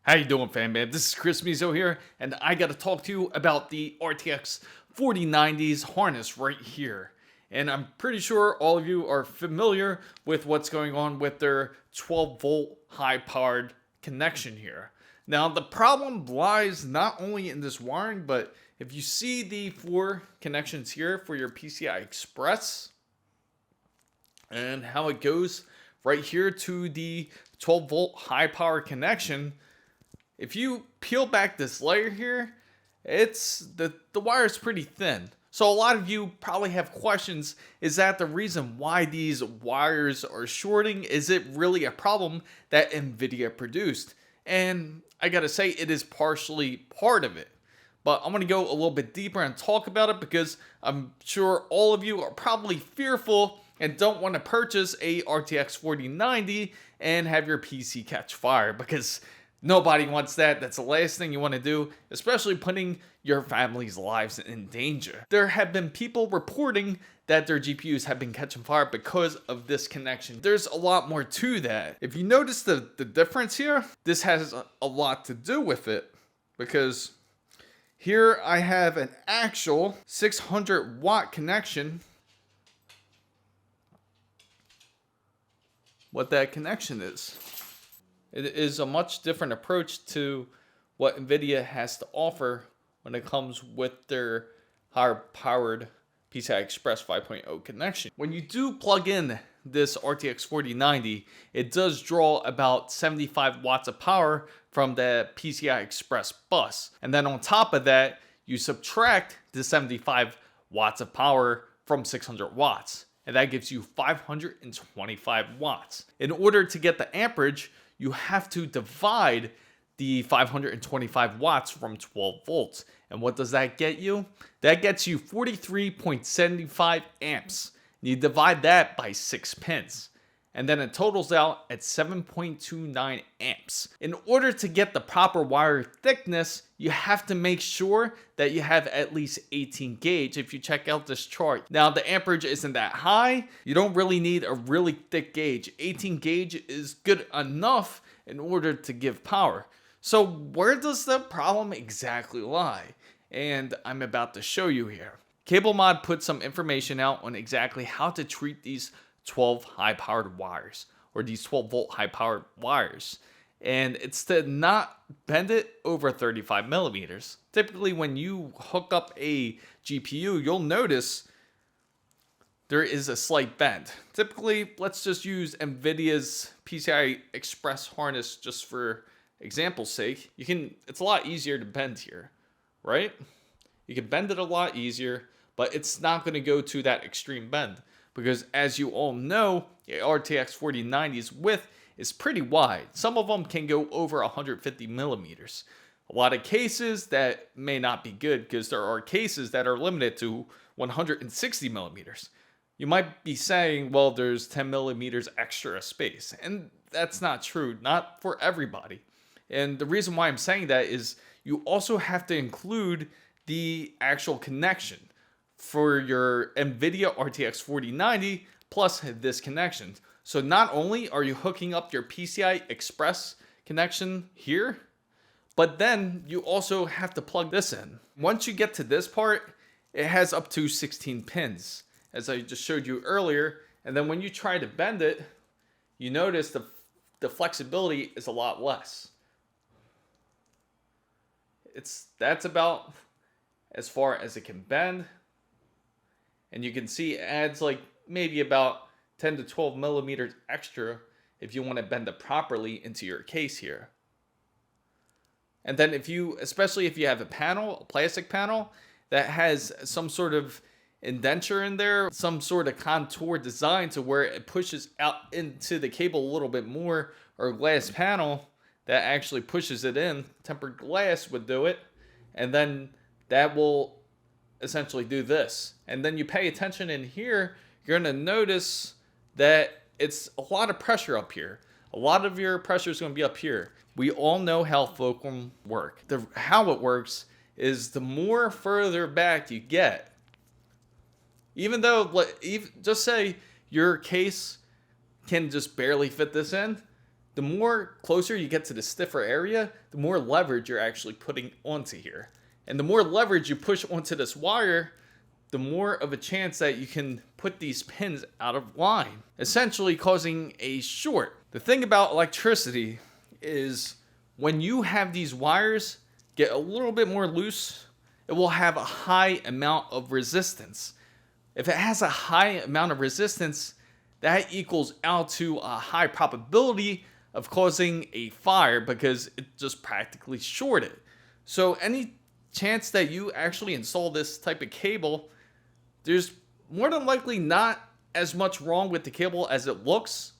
How you doing, fan man? This is Chris Mizo here, and I got to talk to you about the RTX 4090's harness right here. And I'm pretty sure all of you are familiar with what's going on with their 12-volt high-powered connection here. Now, the problem lies not only in this wiring, but if you see the four connections here for your PCI Express and how it goes right here to the 12-volt high-power connection, if you peel back this layer here, it's the wire is pretty thin. So a lot of you probably have questions. Is that the reason why these wires are shorting? Is it really a problem that nvidia produced? And I gotta say, it is partially part of it. But I'm gonna go a little bit deeper and talk about it because I'm sure all of you are probably fearful and don't want to purchase a RTX 4090 and have your PC catch fire, because nobody wants that. That's the last thing you want to do, especially putting your family's lives in danger. There have been people reporting that their GPUs have been catching fire because of this connection. There's a lot more to that. If you notice the difference here, this has a lot to do with it, because here I have an actual 600 watt connection. What that connection is. It is a much different approach to what nvidia has to offer when it comes with their higher powered PCI Express 5.0 connection. When you do plug in this RTX 4090, it does draw about 75 watts of power from the PCI Express bus. And then on top of that, you subtract the 75 watts of power from 600 watts. And that gives you 525 watts. In order to get the amperage, you have to divide the 525 watts from 12 volts. And what does that get you? That gets you 43.75 amps. You divide that by 6 pins. And then it totals out at 7.29 amps. In order to get the proper wire thickness, you have to make sure that you have at least 18 gauge if you check out this chart. Now, the amperage isn't that high. You don't really need a really thick gauge. 18 gauge is good enough in order to give power. So where does the problem exactly lie? And I'm about to show you here. Cablemod put some information out on exactly how to treat these 12 high-powered wires, or these 12-volt high-powered wires. And it's to not bend it over 35 millimeters. Typically, when you hook up a GPU, you'll notice there is a slight bend. Typically, let's just use nvidia's PCI Express harness just for example's sake. It's a lot easier to bend here, right? You can bend it a lot easier, but it's not going to go to that extreme bend. Because as you all know, the RTX 4090's width is pretty wide. Some of them can go over 150 millimeters. A lot of cases that may not be good, because there are cases that are limited to 160 millimeters. You might be saying, well, there's 10 millimeters extra space. And that's not true, not for everybody. And the reason why I'm saying that is you also have to include the actual connection for your NVIDIA RTX 4090 plus this connection. So not only are you hooking up your PCI Express connection here, but then you also have to plug this in. Once you get to this part, it has up to 16 pins, as I just showed you earlier. And then when you try to bend it, you notice the flexibility is a lot less. That's about as far as it can bend. And you can see it adds like maybe about 10 to 12 millimeters extra if you want to bend it properly into your case here. And then especially if you have a plastic panel that has some sort of indenture in there, some sort of contour design to where it pushes out into the cable a little bit more, or a glass panel that actually pushes it in, tempered glass would do it. And then that will essentially do this. And then you pay attention in here, you're going to notice that it's a lot of pressure up here. A lot of your pressure is going to be up here. We all know how fulcrum work. How it works is the more further back you get, even though, just say your case can just barely fit this in, the more closer you get to the stiffer area, the more leverage you're actually putting onto here. And the more leverage you push onto this wire, the more of a chance that you can put these pins out of line, essentially causing a short. The thing about electricity is when you have these wires get a little bit more loose, it will have a high amount of resistance. If it has a high amount of resistance, that equals out to a high probability of causing a fire because it just practically shorted. So any chance that you actually install this type of cable, there's more than likely not as much wrong with the cable as it looks.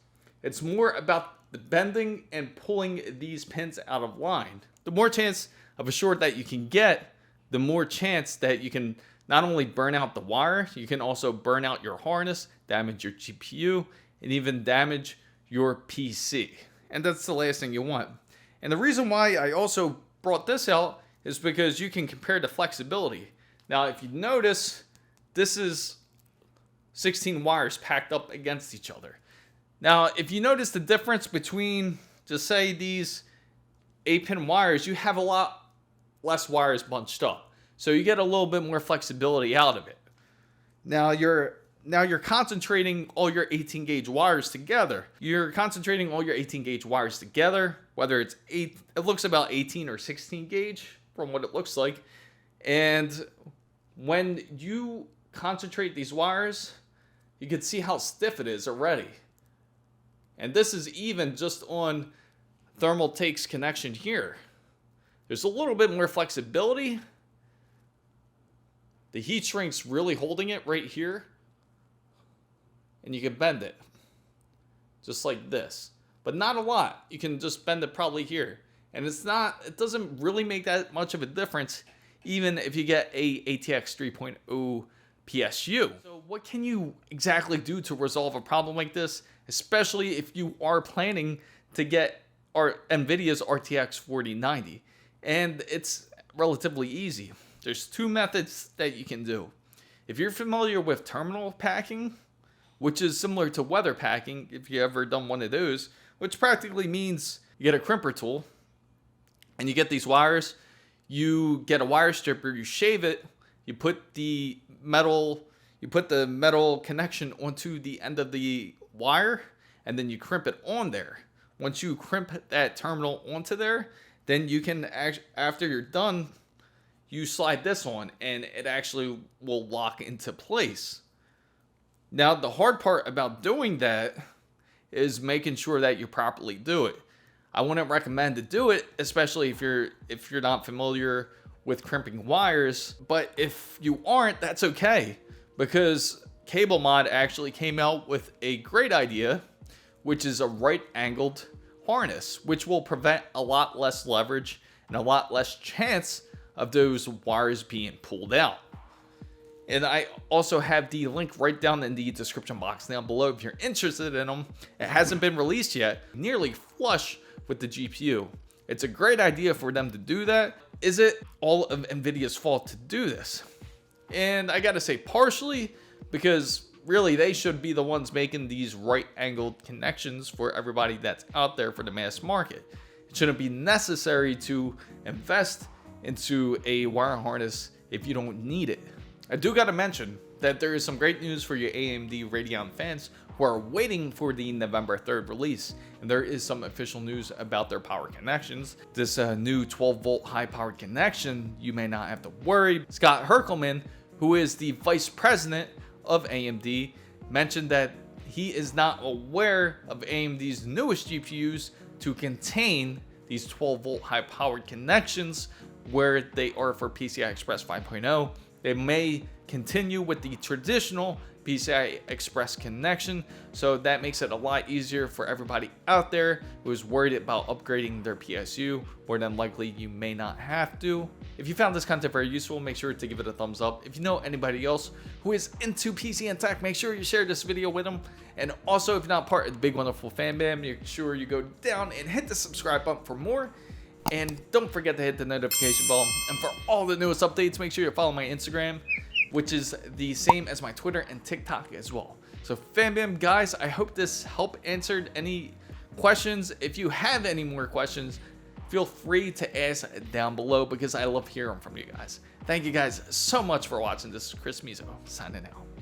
It's more about the bending and pulling these pins out of line. The more chance of a short that you can get, the more chance that you can not only burn out the wire, you can also burn out your harness, damage your GPU, and even damage your PC. And that's the last thing you want. And the reason why I also brought this out is because you can compare the flexibility. Now, if you notice, this is 16 wires packed up against each other. Now, if you notice the difference between, just say, these 8-pin wires, you have a lot less wires bunched up. So you get a little bit more flexibility out of it. Now you're concentrating all your 18 gauge wires together. You're concentrating all your 18 gauge wires together, whether it's it looks about 18 or 16 gauge from what it looks like. And when you concentrate these wires, you can see how stiff it is already. And this is even just on thermal takes connection here. There's a little bit more flexibility. The heat shrink's really holding it right here. And you can bend it. Just like this. But not a lot. You can just bend it probably here. And it doesn't really make that much of a difference, even if you get a RTX 3.0 PSU. So what can you exactly do to resolve a problem like this? Especially if you are planning to get NVIDIA's RTX 4090. And it's relatively easy. There's two methods that you can do. If you're familiar with terminal packing, which is similar to weather packing, if you ever done one of those, which practically means you get a crimper tool and you get these wires, you get a wire stripper, you shave it, you put the metal connection onto the end of the wire, and then you crimp it on there. Once you crimp that terminal onto there, then you can, after you're done, you slide this on and it actually will lock into place. Now, the hard part about doing that is making sure that you properly do it. I wouldn't recommend to do it, especially if you're not familiar with crimping wires. But if you aren't, that's okay, because cablemod actually came out with a great idea, which is a right-angled harness, which will prevent a lot less leverage and a lot less chance of those wires being pulled out. And I also have the link right down in the description box down below if you're interested in them. It hasn't been released yet, nearly flush with the GPU. It's a great idea for them to do that. Is it all of NVIDIA's fault to do this? And I gotta say partially, because really they should be the ones making these right-angled connections for everybody that's out there for the mass market. It shouldn't be necessary to invest into a wire harness if you don't need it. I do gotta mention that there is some great news for your AMD Radeon fans who are waiting for the November 3rd release, and there is some official news about their power connections. This new 12-volt high-powered connection, you may not have to worry. Scott Herkelman, who is the vice president of AMD, mentioned that he is not aware of AMD's newest GPUs to contain these 12-volt high-powered connections where they are for PCI Express 5.0. They may continue with the traditional PCI Express connection, so that makes it a lot easier for everybody out there who is worried about upgrading their PSU. More than likely, you may not have to. If you found this content very useful, make sure to give it a thumbs up. If you know anybody else who is into PC and tech, make sure you share this video with them. And also, if you're not part of the big wonderful fan band, make sure you go down and hit the subscribe button for more. And don't forget to hit the notification bell. And for all the newest updates, make sure you follow my Instagram, which is the same as my Twitter and TikTok as well. So FanBam guys, I hope this helped answered any questions. If you have any more questions, feel free to ask down below because I love hearing from you guys. Thank you guys so much for watching. This is Chris Mizo signing out.